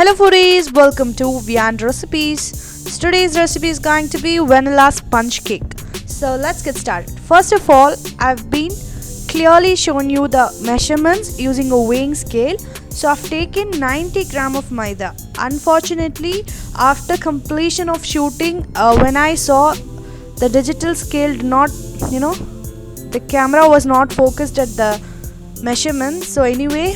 Hello foodies, welcome to Viand Recipes. Today's recipe is going to be vanilla sponge cake. So let's get started. First of all, I've been clearly shown you the measurements using a weighing scale. So I've taken 90 gram of maida. Unfortunately, after completion of shooting, when I saw the digital scale did not, the camera was not focused at the measurements. So anyway,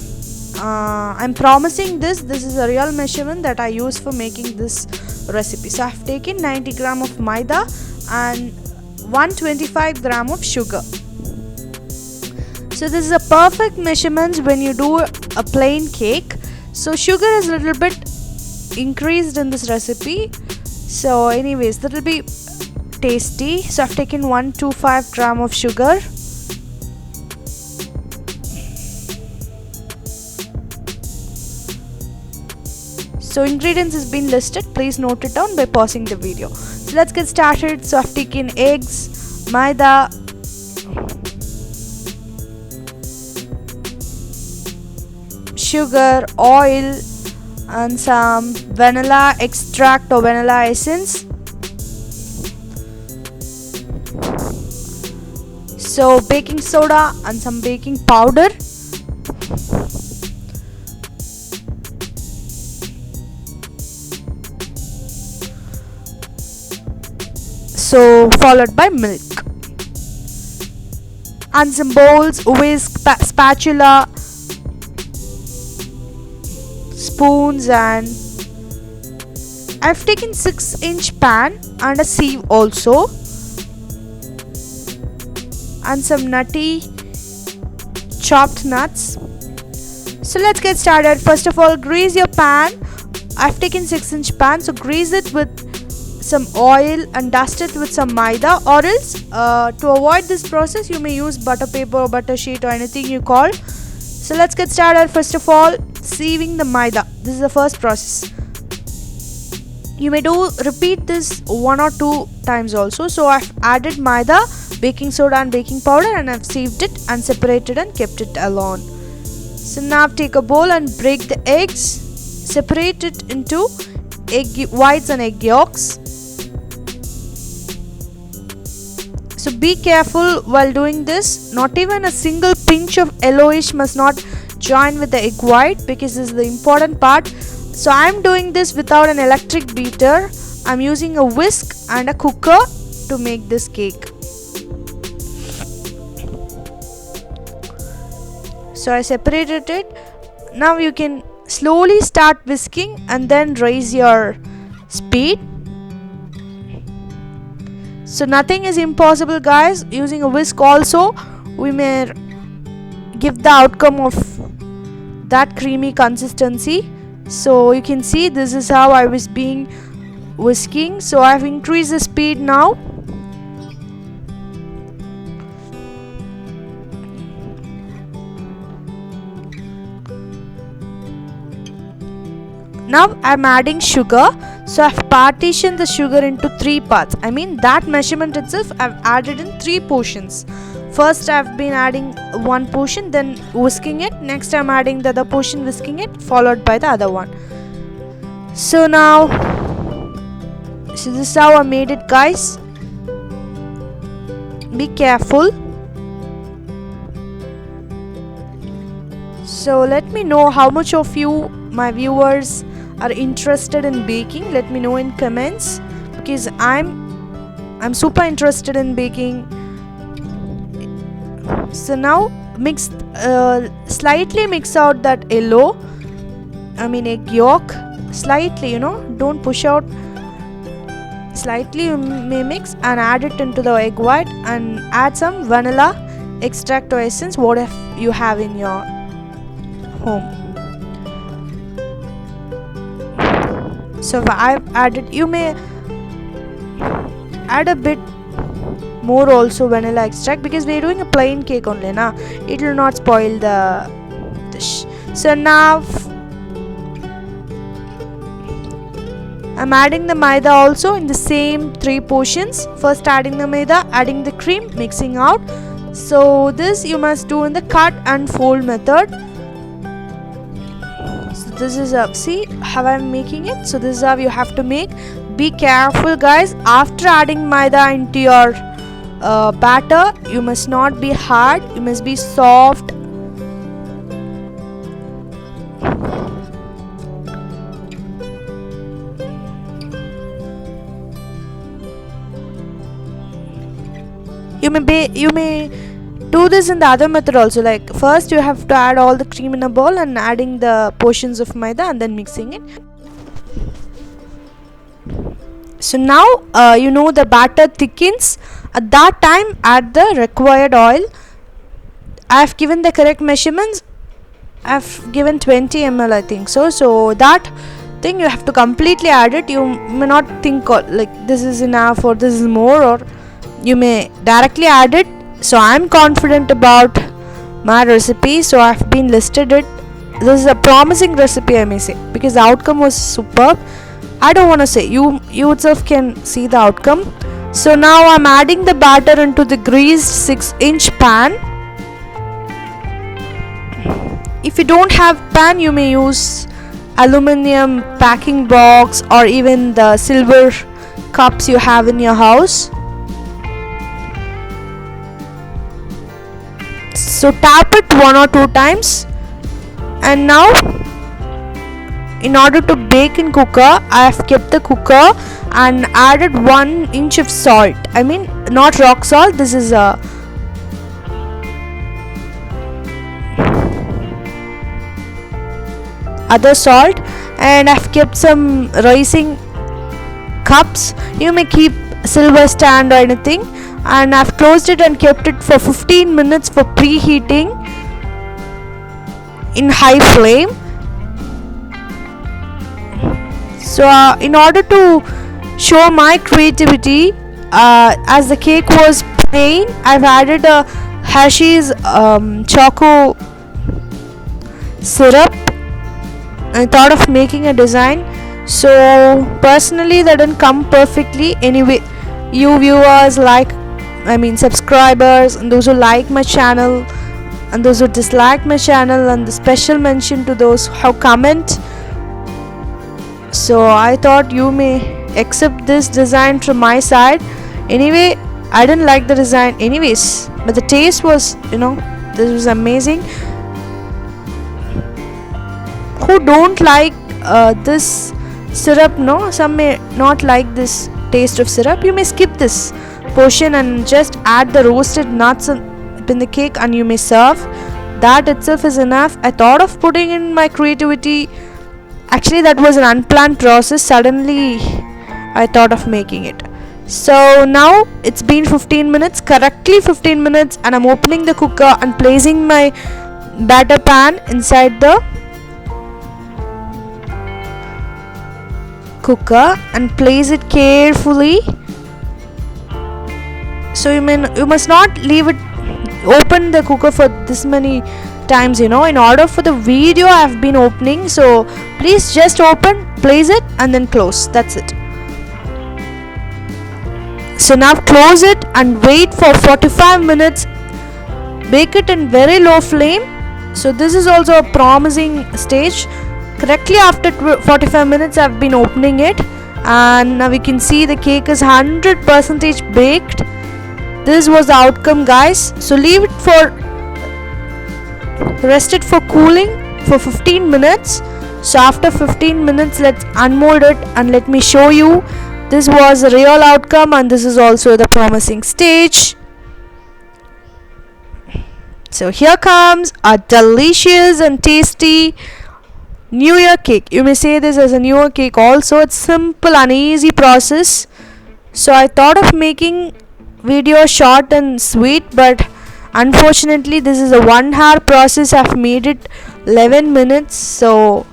I'm promising this is a real measurement that I use for making this recipe. So I've taken 90 gram of maida and 125 gram of sugar. So this is a perfect measurement when you do a plain cake. So sugar is a little bit increased in this recipe, so anyways that will be tasty. So I've taken 125 gram of sugar. So ingredients has been listed, please note it down by pausing the video. So let's get started. So I've taken eggs, maida, sugar, oil and some vanilla extract or vanilla essence. So baking soda and some baking powder. So followed by milk and some bowls, whisk, spatula, spoons, and I've taken 6-inch pan and a sieve also, and some nutty chopped nuts. So let's get started. First of all, grease your pan. I've taken 6-inch pan, so grease it with some oil and dust it with some maida, or else to avoid this process you may use butter paper or butter sheet or anything you call. So let's get started. First of all, sieving the maida. This is the first process. You may repeat this 1 or 2 times also. So I've added maida, baking soda and baking powder, and I've sieved it and separated and kept it alone. So now take a bowl and break the eggs, separate it into egg whites and egg yolks. So be careful while doing this. Not even a single pinch of yellowish must not join with the egg white, because this is the important part. So I'm doing this without an electric beater. I'm using a whisk and a cooker to make this cake. So I separated it. Now you can slowly start whisking and then raise your speed. So nothing is impossible, guys. Using a whisk also we may give the outcome of that creamy consistency. So you can see this is how I was whisking. So I've increased the speed now. Now I'm adding sugar. So I've partitioned the sugar into 3 parts. I mean that measurement itself I've added in 3 portions. First I've been adding 1 portion, then whisking it. Next I'm adding the other portion, whisking it, followed by the other one. So now, this is how I made it, guys. Be careful. So let me know how much of you, my viewers, are interested in baking. Let me know in comments, because I'm super interested in baking. So now slightly mix out that egg yolk slightly, don't push out, slightly you may mix and add it into the egg white, and add some vanilla extract or essence, whatever you have in your home. So I've added, you may add a bit more also vanilla extract, because we're doing a plain cake only, it will not spoil the dish. So now I'm adding the maida also in the same 3 portions. First adding the maida, adding the cream, mixing out. So this you must do in the cut and fold method. So this is see how I'm making it. So this is how you have to make. Be careful guys, after adding maida into your batter, you must not be hard, you must be soft. You may do this in the other method also, like first you have to add all the cream in a bowl and adding the portions of maida and then mixing it. So now you know the batter thickens. At that time add the required oil. I have given the correct measurements. I have given 20 ml I think so that thing you have to completely add it. You may not think like this is enough or this is more, or you may directly add it. So I'm confident about my recipe, so I've been listed it. This is a promising recipe, I may say, because the outcome was superb. I don't want to say, you itself can see the outcome. So now I'm adding the batter into the greased 6-inch pan. If you don't have pan, you may use aluminum packing box or even the silver cups you have in your house. So tap it 1 or 2 times. And now in order to bake in cooker, I have kept the cooker and added 1 inch of salt. I mean not rock salt, this is a other salt, and I've kept some rising cups. You may keep silver stand or anything, and I've closed it and kept it for 15 minutes for preheating in high flame. So in order to show my creativity, as the cake was plain, I've added a Hershey's choco syrup. I thought of making a design, so personally that didn't come perfectly. Anyway, you viewers subscribers, and those who like my channel and those who dislike my channel, and the special mention to those who comment. So I thought you may accept this design from my side. Anyway, I didn't like the design anyways, but the taste was, this was amazing. Who don't like this syrup, no? Some may not like this taste of syrup. You may skip this portion and just add the roasted nuts in the cake and you may serve. That itself is enough. I thought of putting in my creativity. Actually, that was an unplanned process. Suddenly I thought of making it. So now it's been 15 minutes, correctly 15 minutes, and I'm opening the cooker and placing my batter pan inside the cooker and place it carefully. So you must not leave it open the cooker for this many times, in order for the video I've been opening. So please just open, place it and then close. That's it. So now close it and wait for 45 minutes. Bake it in very low flame. So this is also a promising stage. Correctly after 45 minutes I've been opening it, and now we can see the cake is 100% baked. This was the outcome, guys. So leave it for rest it for cooling for 15 minutes. So after 15 minutes let's unmold it and let me show you. This was the real outcome, and this is also the promising stage. So here comes a delicious and tasty New Year cake. You may say this as a New Year cake also. It's simple and easy process. So I thought of making video short and sweet, but unfortunately this is a 1 hour process. I've made it 11 minutes. So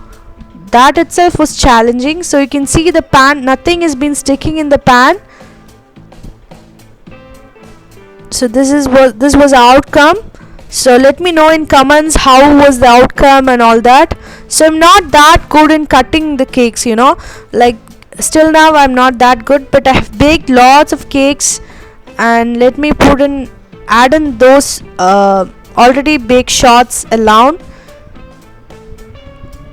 that itself was challenging. So you can see the pan, nothing has been sticking in the pan. So this was our outcome. So let me know in comments how was the outcome and all that. So I'm not that good in cutting the cakes, like still now I'm not that good, but I have baked lots of cakes, and let me add in those already baked shots alone.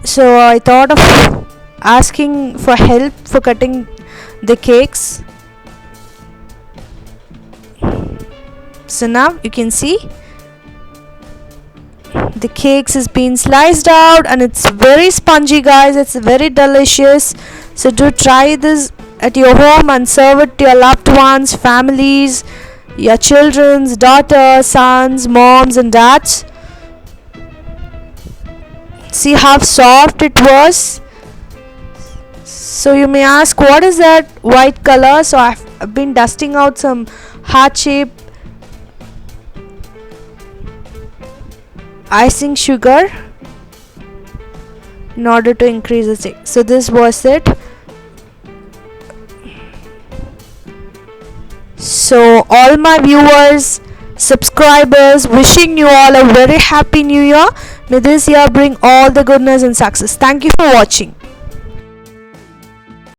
So I thought of asking for help for cutting the cakes. So now you can see the cakes is being sliced out and it's very spongy, guys. It's very delicious. So do try this at your home and serve it to your loved ones, families, your children's daughters, sons, moms and dads. See how soft it was. So you may ask, what is that white color? So I've been dusting out some heart shape icing sugar in order to increase the stick. So this was it. So all my viewers, subscribers, wishing you all a very happy new year. May this year bring all the goodness and success. Thank you for watching.